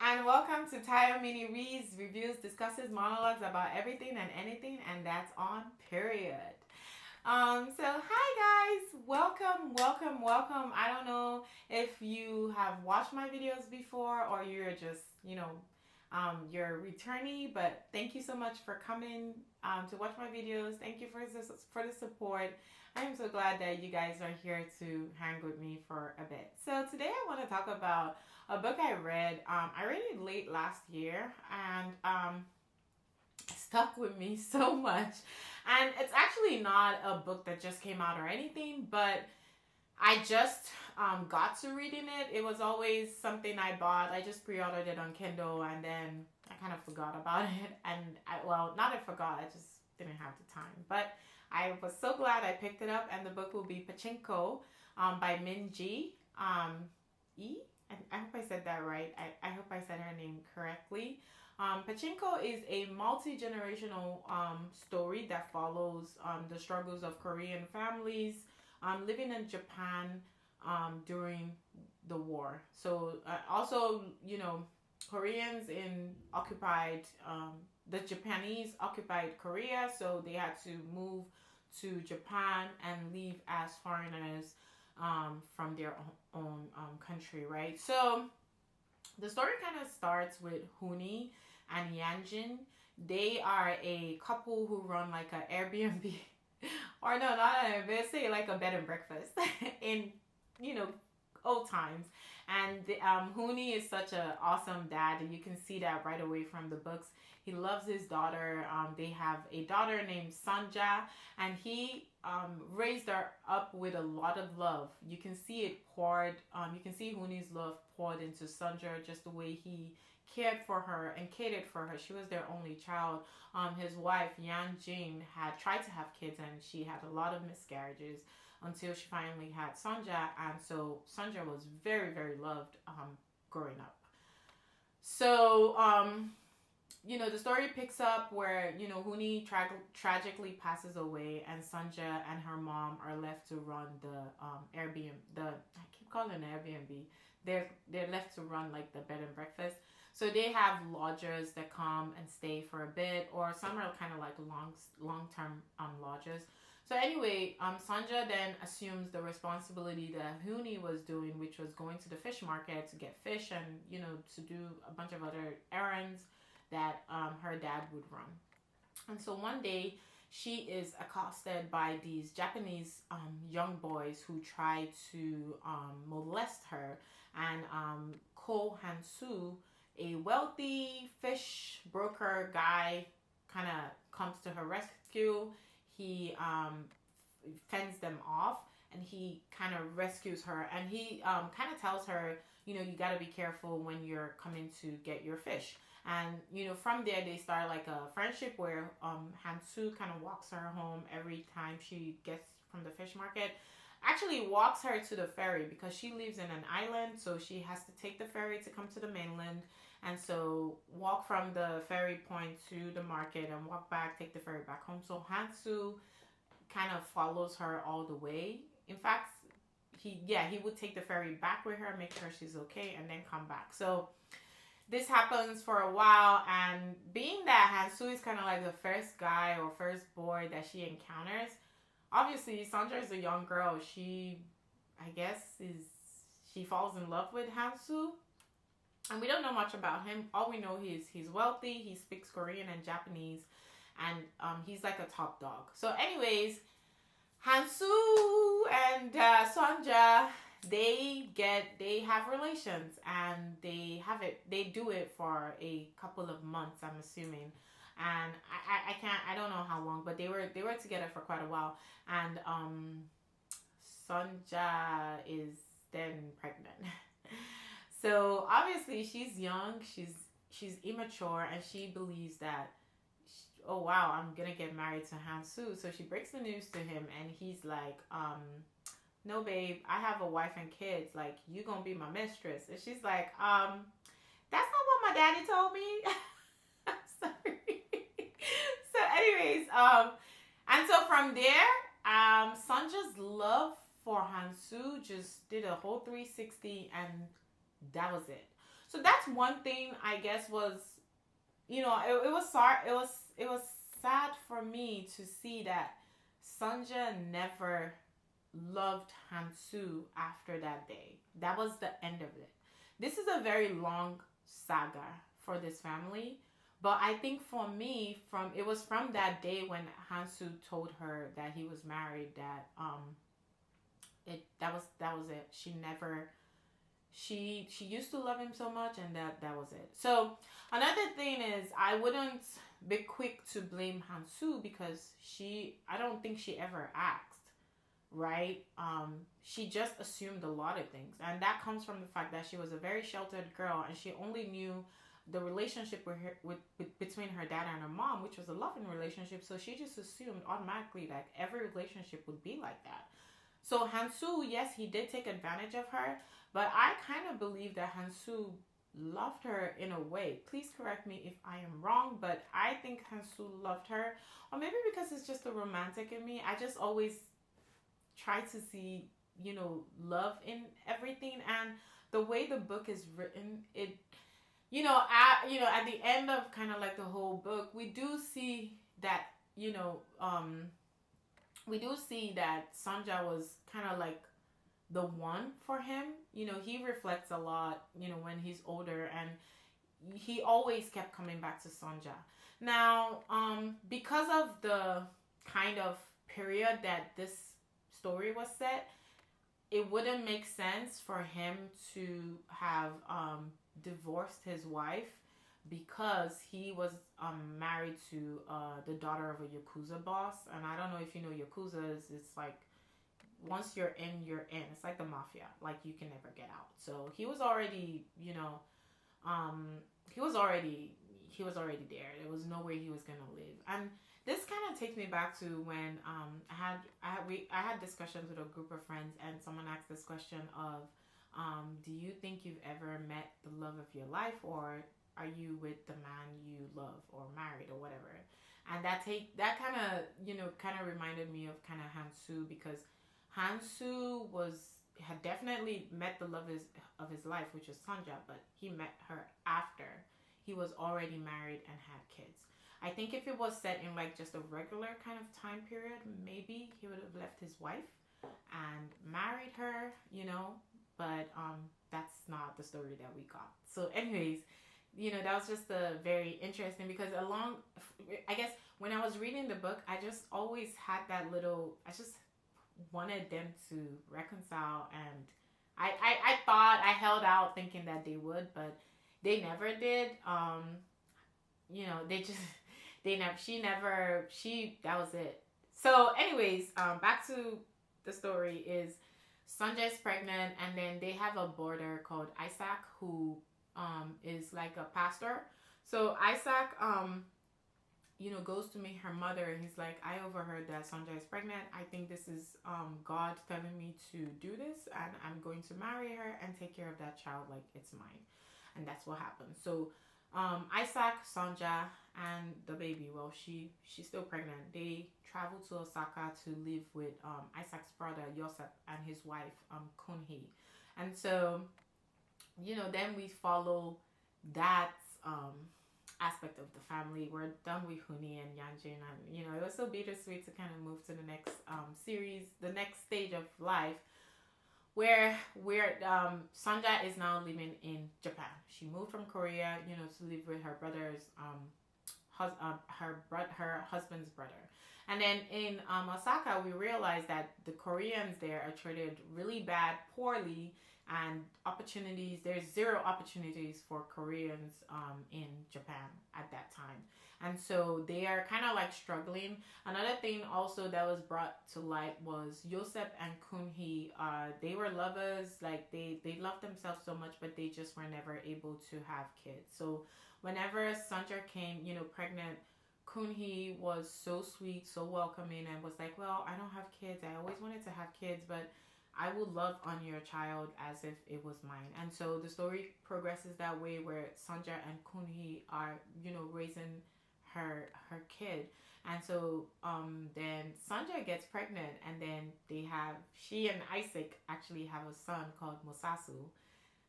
And welcome to Tayo Mini Reads, reviews, discusses, monologues about everything and anything, and that's on period. So hi guys, welcome. I don't know if you have watched my videos before or you're just, you're returnee, but thank you so much for coming to watch my videos. Thank you for the support. I am so glad that you guys are here to hang with me for a bit. So today I want to talk about a book I read. I read it late last year and stuck with me so much. And it's actually not a book that just came out or anything, but I just got to reading it. It was always something I bought. I just pre-ordered it on Kindle and then I kind of forgot about it. And not I forgot, I just didn't have the time. But I was so glad I picked it up, and the book will be Pachinko by Min Jin Lee. I hope I said that right. I hope I said her name correctly. Pachinko is a multi-generational story that follows the struggles of Korean families living in Japan during the war. So also, Koreans in occupied, the Japanese occupied Korea, so they had to move to Japan and leave as foreigners from their own country, right? So the story kind of starts with Huni and Yanjin. They are a couple who run like an Airbnb, or no, not an Airbnb, say like a bed and breakfast in, old times. And Huni is such an awesome dad, and you can see that right away from the books. He loves his daughter. They have a daughter named Sanja, and he raised her up with a lot of love. You can see it poured. You can see Huni's love poured into Sanja, just the way he cared for her and catered for her. She was their only child. His wife Yan Jin had tried to have kids, and she had a lot of miscarriages until she finally had Sanja, and so Sanja was very, very loved growing up. So the story picks up where Huni tragically passes away, and Sanja and her mom are left to run the Airbnb. I keep calling it Airbnb. They're left to run like the bed and breakfast. So they have lodgers that come and stay for a bit, or some are kind of like long term lodgers. So anyway, Sanja then assumes the responsibility that Huni was doing, which was going to the fish market to get fish and to do a bunch of other errands that her dad would run. And so one day she is accosted by these Japanese young boys who try to molest her. And Ko Han-soo, a wealthy fish broker guy, kind of comes to her rescue. He fends them off, and he kind of rescues her, and he kind of tells her, you got to be careful when you're coming to get your fish. And from there they start like a friendship where Hansu kind of walks her home every time she gets from the fish market. Actually walks her to the ferry because she lives in an island, so she has to take the ferry to come to the mainland. And so walk from the ferry point to the market and walk back, take the ferry back home. So Hansu kind of follows her all the way. In fact, he would take the ferry back with her, make sure she's okay, and then come back. So this happens for a while, and being that Hansu is kind of like the first guy or first boy that she encounters, obviously Sandra is a young girl. She falls in love with Hansu. And we don't know much about him. All we know is he's wealthy, he speaks Korean and Japanese, and he's like a top dog. So anyways, Hansu and Sonja, they have relations, and they do it for a couple of months, I'm assuming. And I don't know how long, but they were together for quite a while. And Sonja is then pregnant. So obviously she's young, she's immature, and she believes that, oh wow, I'm gonna get married to Hansu. So she breaks the news to him, and he's like, no babe, I have a wife and kids, like you gonna be my mistress. And she's like, that's not what my daddy told me. I'm sorry. So anyways, and so from there, Sanja's love for Hansu just did a whole 360, and that was it. So that's one thing I guess was, it was sorry, it was sad for me to see that Sanja never loved Hansu after that day. That was the end of it. This is a very long saga for this family, but I think for me, from it was from that day when Hansu told her that he was married, that that was it. She used to love him so much, and that was it. So another thing is, I wouldn't be quick to blame Hansu because I don't think she ever asked, right? She just assumed a lot of things, and that comes from the fact that she was a very sheltered girl, and she only knew the relationship between her dad and her mom, which was a loving relationship. So she just assumed automatically that every relationship would be like that. So Hansu, yes, he did take advantage of her, but I kind of believe that Hansu loved her in a way. Please correct me if I am wrong, but I think Hansu loved her, or maybe because it's just the romantic in me. I just always try to see, love in everything, and the way the book is written, it, at the end of kind of like the whole book, we do see that, Sanja was kind of like the one for him. He reflects a lot, when he's older, and he always kept coming back to Sanja. Now, because of the kind of period that this story was set, it wouldn't make sense for him to have divorced his wife, because he was married to the daughter of a Yakuza boss. And I don't know if you know Yakuza is, it's like, once you're in, you're in. It's like the mafia. Like, you can never get out. So he was already, he was already there. There was no way he was gonna live. And this kind of takes me back to when I had discussions with a group of friends, and someone asked this question of, do you think you've ever met the love of your life, or are you with the man you love or married or whatever? And that kind of reminded me of kind of Hansu, because Hansu had definitely met the love of his life, which is Sanja, but he met her after he was already married and had kids. I think if it was set in like just a regular kind of time period, maybe he would have left his wife and married her, but that's not the story that we got. So anyways, that was just very interesting, because I guess when I was reading the book, I just always had that I just wanted them to reconcile, and I thought, I held out thinking that they would, but they never did. They just, that was it. So anyways, back to the story is, Sanja is pregnant, and then they have a boarder called Isaac, who is like a pastor. So Isaac goes to meet her mother, and he's like, I overheard that Sanja is pregnant. I think this is God telling me to do this, and I'm going to marry her and take care of that child like it's mine. And that's what happened. So Isaac, Sanja, and the baby, well, she's still pregnant. They travel to Osaka to live with Isaac's brother Yosef and his wife Kunhee. And so, then we follow that aspect of the family. We're done with Huni and Yanjin, and it was so bittersweet to kind of move to the next series, the next stage of life, where Sanja is now living in Japan. She moved from Korea, to live with her brother's her husband's brother. And then in Osaka, we realized that the Koreans there are treated really bad, poorly, and there's zero opportunities for Koreans in Japan at that time. And so they are kind of like struggling. Another thing also that was brought to light was Yosef and Kunhee. They were lovers, like they loved themselves so much, but they just were never able to have kids. So whenever Sanja came, pregnant, Kunhee was so sweet, so welcoming, and was like, well, I don't have kids. I always wanted to have kids, but I would love on your child as if it was mine. And so the story progresses that way, where Sanja and Kunhee are, raising her kid. And so then Sanja gets pregnant, and then she and Isaac actually have a son called Musasu.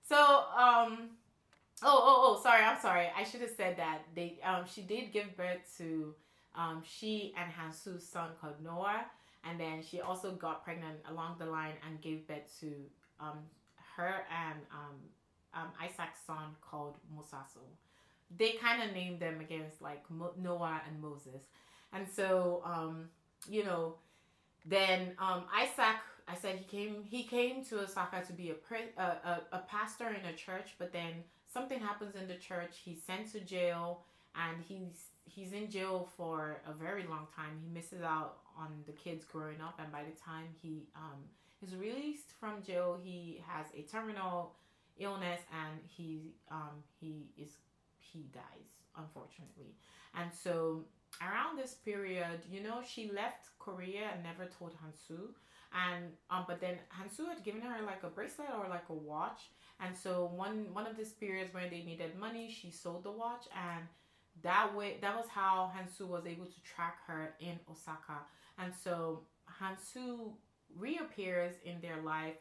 So Sorry, I'm sorry. I should have said that she did give birth to she and Hansu's son called Noah, and then she also got pregnant along the line and gave birth to um her and Isaac's son called Musasu. They kind of named them against like Noah and Moses, and so you know then Isaac, I said he came to Osaka to be a pastor in a church, but then something happens in the church. He's sent to jail, and he's in jail for a very long time. He misses out on the kids growing up, and by the time he is released from jail, he has a terminal illness, and he dies unfortunately. And so around this period, she left Korea and never told Hansu. And but then Hansu had given her like a bracelet or like a watch. And so one of these periods when they needed money, she sold the watch, and that was how Hansu was able to track her in Osaka. And so Hansu reappears in their life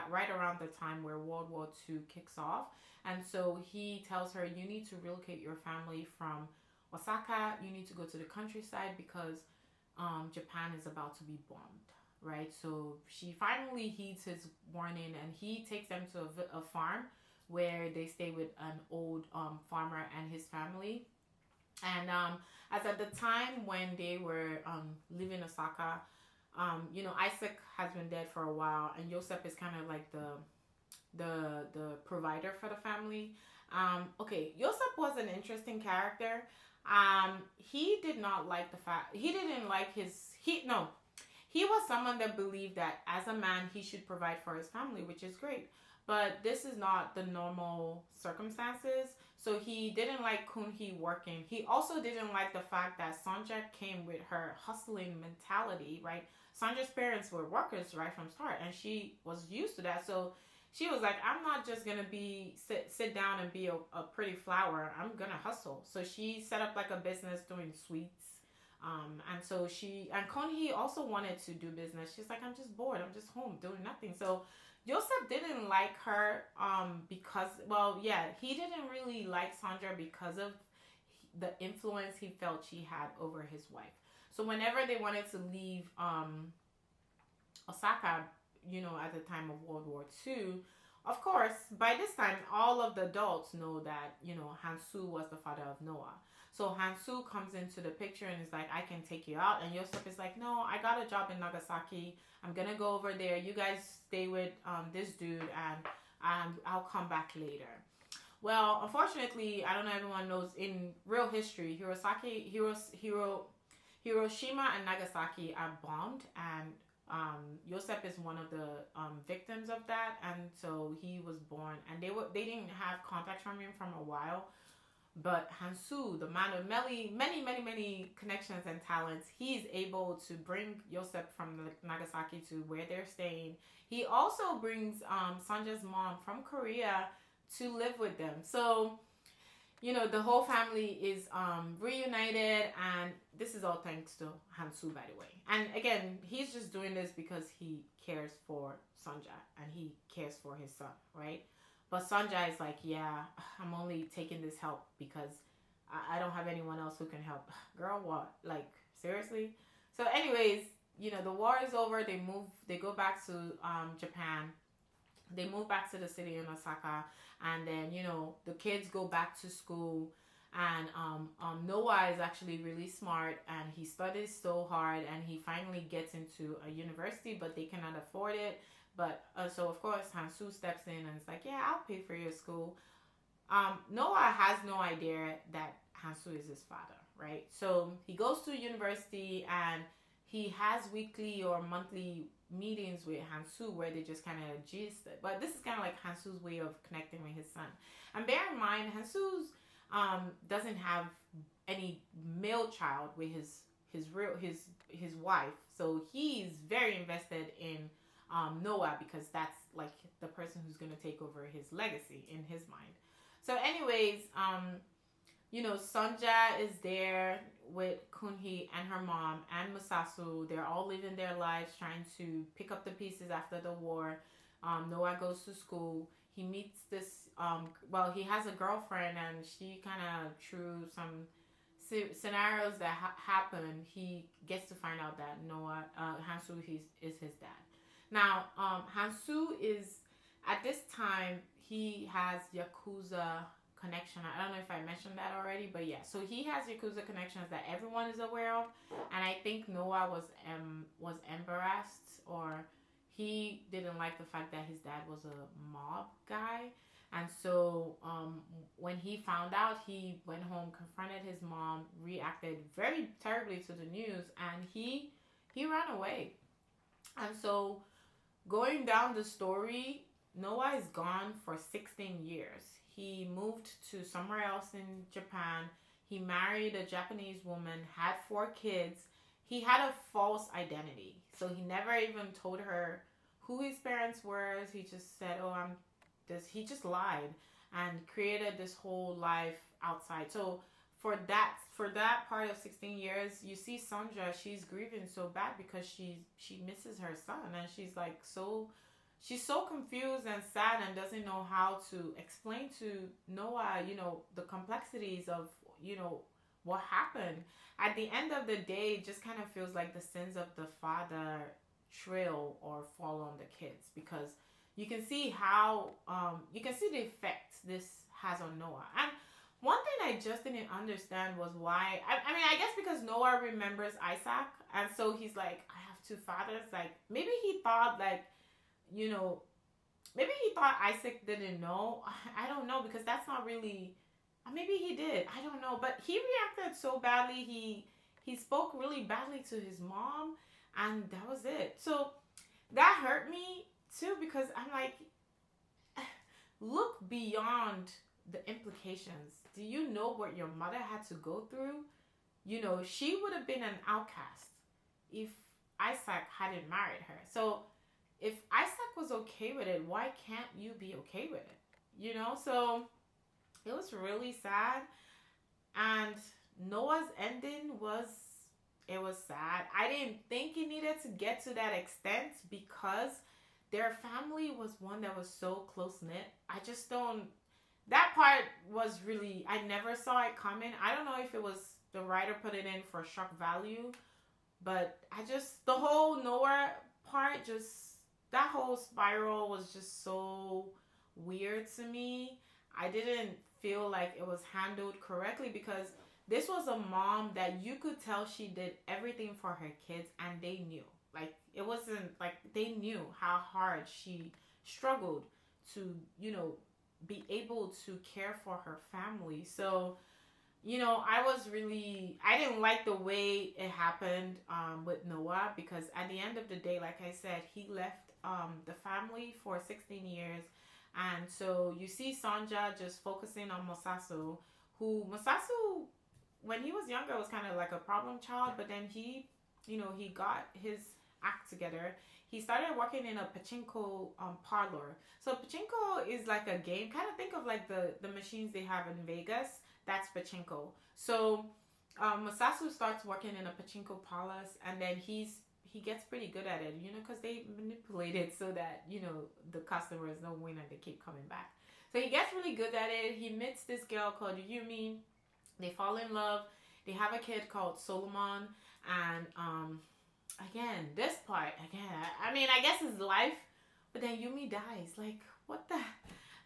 right around the time where World War II kicks off. And so he tells her, you need to relocate your family from Osaka. You need to go to the countryside because Japan is about to be bombed, right? So she finally heeds his warning, and he takes them to a farm where they stay with an old farmer and his family. And as at the time when they were leaving Osaka, Isaac has been dead for a while, and Joseph is kind of like the provider for the family. Okay, Joseph was an interesting character. He did not like the fact he didn't like his he no he was someone that believed that as a man he should provide for his family, which is great. But this is not the normal circumstances. So he didn't like Kunhi working. He also didn't like the fact that Sonja came with her hustling mentality, right? Sonja's parents were workers right from start, and she was used to that. So she was like, I'm not just gonna be sit down and be a pretty flower. I'm gonna hustle. So she set up like a business doing sweets. And so Konhee also wanted to do business. She's like, I'm just bored. I'm just home doing nothing. So Joseph didn't like her because, well, yeah, he didn't really like Sandra because of the influence he felt she had over his wife. So whenever they wanted to leave Osaka, at the time of World War II, of course, by this time, all of the adults know that, Hansu was the father of Noah. So Hansu comes into the picture and is like, I can take you out. And Joseph is like, no, I got a job in Nagasaki. I'm going to go over there. You guys stay with this dude, and I'll come back later. Well, unfortunately, I don't know if everyone knows, in real history, Hiroshima and Nagasaki are bombed, and Joseph is one of the victims of that, and so he was born, and they didn't have contact from him from a while. But Hansu, the man of many connections and talents, he's able to bring Joseph from Nagasaki to where they're staying. He also brings Sanja's mom from Korea to live with them. So the whole family is reunited, and this is all thanks to Hansu, by the way. And again, he's just doing this because he cares for Sanja and he cares for his son, right? But Sanja is like, yeah, I'm only taking this help because I don't have anyone else who can help. Girl, what? Like, seriously? So anyways, the war is over. They go back to Japan. They move back to the city in Osaka, and then the kids go back to school, and Noah is actually really smart, and he studies so hard, and he finally gets into a university, but they cannot afford it. But so of course Hansu steps in and it's like, yeah, I'll pay for your school. Noah has no idea that Hansu is his father, right? So he goes to university, and he has weekly or monthly meetings with Hansu where they just kind of gist it. But this is kind of like Hansu's way of connecting with his son. And bear in mind, Hansu's doesn't have any male child with his wife, so he's very invested in Noah because that's like the person who's going to take over his legacy in his mind. So anyways, Sonja is there with Kunhi and her mom and Musasu. They're all living their lives trying to pick up the pieces after the war. Noah goes to school. he meets this well, he has a girlfriend, and she kind of, through some scenarios that happen, he gets to find out that Noah, Hansu, is his dad. Now, Hansu is, at this time, he has Yakuza connection. I don't know if I mentioned that already, but yeah. So he has Yakuza connections that everyone is aware of, and I think Noah was embarrassed, or he didn't like the fact that his dad was a mob guy. And so when he found out, he went home, confronted his mom, reacted very terribly to the news, and he ran away. And so going down the story, Noah is gone for 16 years. He moved to somewhere else in Japan. He married a Japanese woman, had 4 kids. He had a false identity. So he never even told her who his parents were. He just said, "Oh, I'm this." He just lied and created this whole life outside. So for that part of 16 years, you see Sandra, she's grieving so bad because she misses her son, and she's like she's so confused and sad and doesn't know how to explain to Noah, the complexities of, what happened. At the end of the day, it just kind of feels like the sins of the father trail or fall on the kids, because you can see how, you can see the effect this has on Noah. And one thing I just didn't understand was why, I mean, I guess because Noah remembers Isaac, and so he's like, I have 2 fathers. Like, maybe he thought, like, maybe he thought Isaac didn't know. I don't know, because that's not really, maybe he did. I don't know. But he reacted so badly. He spoke really badly to his mom, and that was it. So that hurt me too, because I'm like, look beyond the implications. Do you know what your mother had to go through? She would have been an outcast if Isaac hadn't married her. So if Isaac was okay with it, why can't you be okay with it? So it was really sad. And Noah's ending was sad. I didn't think it needed to get to that extent, because their family was one that was so close knit. I just don't, that part was really, I never saw it coming. I don't know if it was the writer put it in for shock value, but the whole Noah part, that whole spiral was just so weird to me. I didn't feel like it was handled correctly, because this was a mom that you could tell she did everything for her kids, and they knew. Like, it wasn't like they knew how hard she struggled to, be able to care for her family. So, I didn't like the way it happened with Noah, because at the end of the day, like I said, he left the family for 16 years. And so you see Sanja just focusing on Masasu, Masasu, when he was younger, was kind of like a problem child, but then he got his act together. He started working in a Pachinko parlor. So Pachinko is like a game. Kind of think of like the machines they have in Vegas. That's Pachinko. So Masasu starts working in a Pachinko palace, and then he gets pretty good at it, because they manipulate it so that, the customers don't win and they keep coming back. So he gets really good at it. He meets this girl called Yumi. They fall in love. They have a kid called Solomon. And again, this part, I mean, I guess it's life, but then Yumi dies. Like, what the,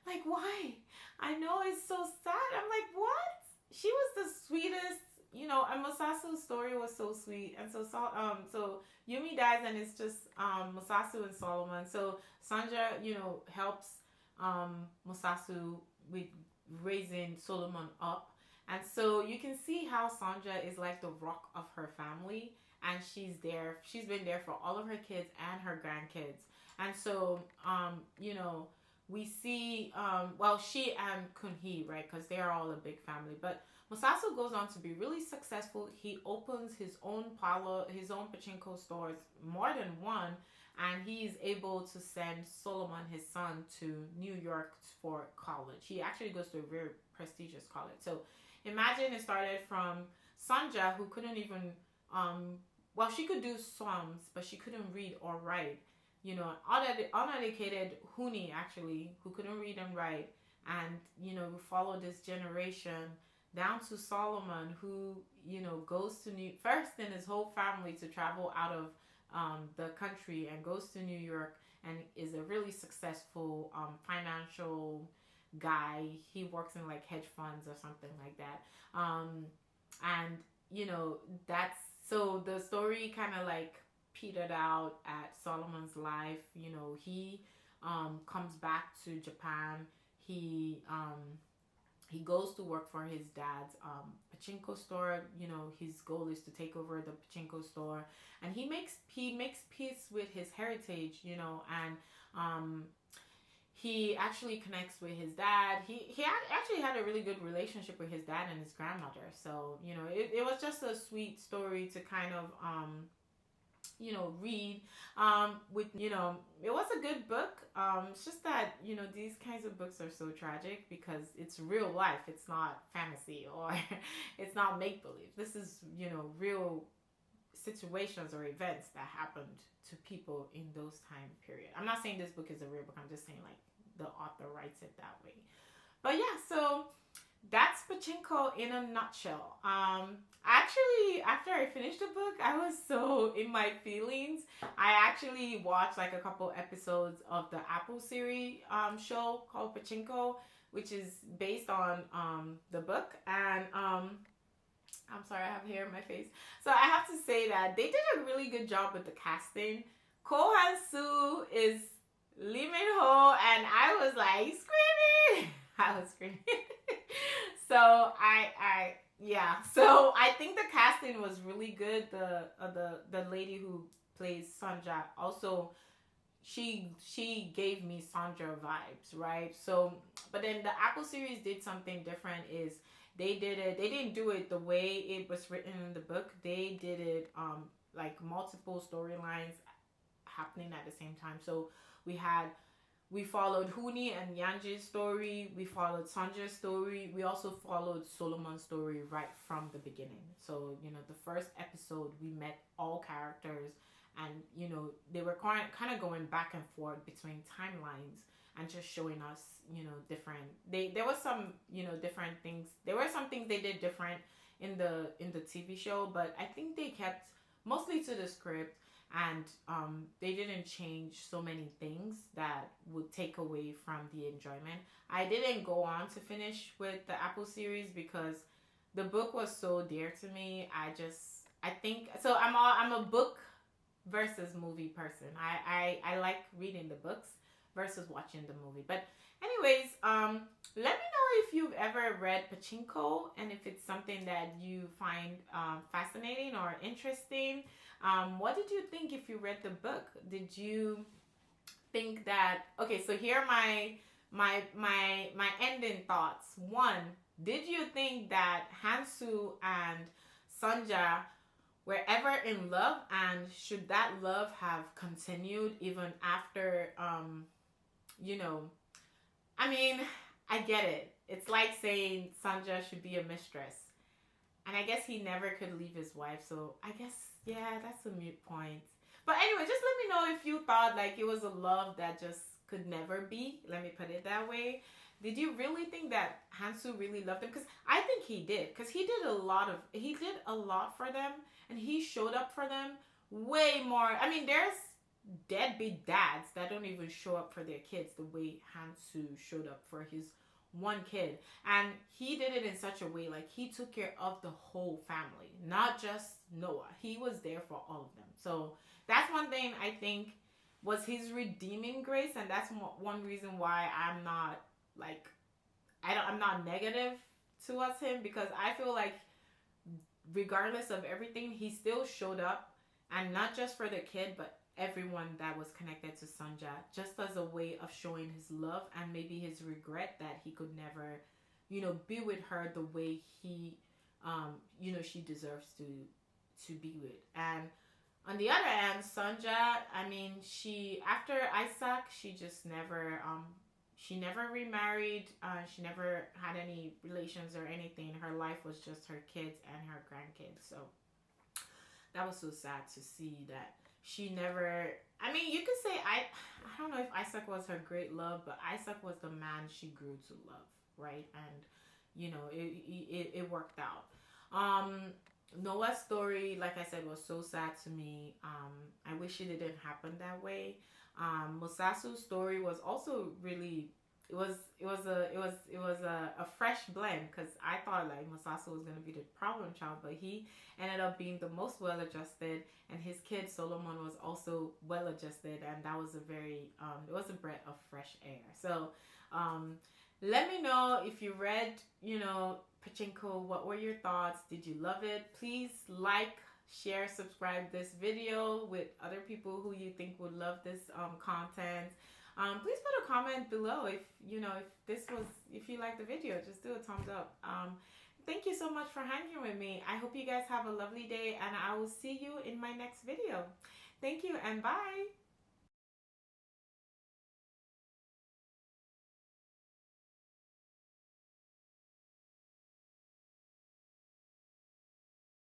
like, why? I know, it's so sad. I'm like, what? She was the sweetest, and Masasu's story was so sweet. And so Yumi dies, and it's just Masasu and Solomon. So Sanja, helps Masasu with raising Solomon up. And so you can see how Sanja is like the rock of her family, and she's been there for all of her kids and her grandkids. And so we see she and Kunhee, right, because they are all a big family. But Masasu goes on to be really successful. He opens his own pachinko stores, more than one, and he's able to send Solomon, his son, to New York for college. He actually goes to a very prestigious college. So imagine it started from Sanja, who couldn't even, she could do sums, but she couldn't read or write. uneducated huni, actually, who couldn't read and write. And, we follow this generation down to Solomon, who, goes to first in his whole family to travel out of the country and goes to New York and is a really successful financial guy. He works in like hedge funds or something like that. And, that's so the story kind of like petered out at Solomon's life. He comes back to Japan. He goes to work for his dad's pachinko store. His goal is to take over the pachinko store, and he makes peace with his heritage. And he actually connects with his dad. He actually had a really good relationship with his dad and his grandmother. So it was just a sweet story to kind of read. With it was a good book. It's just that these kinds of books are so tragic because it's real life. It's not fantasy or it's not make believe. This is real situations or events that happened to people in those time period. I'm not saying this book is a real book. I'm just saying like the author writes it that way. But yeah, so that's Pachinko in a nutshell. Actually, after I finished the book, I was so in my feelings. I actually watched like a couple episodes of the Apple series show called Pachinko, which is based on the book. And I'm sorry, I have hair in my face. So I have to say that they did a really good job with the casting. Ko Han-soo is Lee Min-ho, and I was like screaming. I was screaming. So so I think the casting was really good. The lady who plays Sanja also, she gave me Sanja vibes, right? So, but then the Apple series did something different. Is they didn't do it the way it was written in the book. They did it like multiple storylines happening at the same time. So we followed Huni and Yanji's story. We followed Sanja's story. We also followed Solomon's story right from the beginning. So, the first episode, we met all characters and, they were kind of going back and forth between timelines and just showing us, different, there was some, different things. There were some things they did different in the TV show, but I think they kept mostly to the script. And they didn't change so many things that would take away from the enjoyment. I didn't go on to finish with the Apple series because the book was so dear to me. I think so. I'm a book versus movie person. I like reading the books versus watching the movie. But anyways, let me know if you've ever read Pachinko and if it's something that you find fascinating or interesting. What did you think if you read the book? Did you think that, okay, so here are my ending thoughts. One, did you think that Han-soo and Sanja were ever in love, and should that love have continued even after I mean, I get it. It's like saying Sanja should be a mistress. And I guess he never could leave his wife, so I guess, yeah, that's a moot point. But anyway, just let me know if you thought like it was a love that just could never be. Let me put it that way. Did you really think that Han-soo really loved him? Because I think he did. Because he did a lot for them. And he showed up for them way more. I mean, there's deadbeat dads that don't even show up for their kids the way Han-soo showed up for his one kid. And he did it in such a way, like he took care of the whole family, not just Noah. He was there for all of them. So that's one thing I think was his redeeming grace, and that's one reason why I'm not like I'm not negative towards him, because I feel like regardless of everything, he still showed up, and not just for the kid, but everyone that was connected to Sanja, just as a way of showing his love and maybe his regret that he could never, be with her the way he, she deserves to be with. And on the other hand, Sanja, I mean, after Isaac, she just never, she never remarried. She never had any relations or anything. Her life was just her kids and her grandkids. So that was so sad to see that she never. I mean, you could say I don't know if Isaac was her great love, but Isaac was the man she grew to love, right? And you know, it worked out. Noah's story, like I said, was so sad to me. I wish it didn't happen that way. Musasu's story was also really, it was a fresh blend, because I thought like Musasu was gonna be the problem child, but he ended up being the most well adjusted, and his kid Solomon was also well adjusted, and that was a very it was a breath of fresh air. So um, let me know if you read, Pachinko. What were your thoughts? Did you love it? Please like, share, subscribe this video with other people who you think would love this content. Please put a comment below if if you like the video. Just do a thumbs up. Thank you so much for hanging with me. I hope you guys have a lovely day, and I will see you in my next video. Thank you, and bye.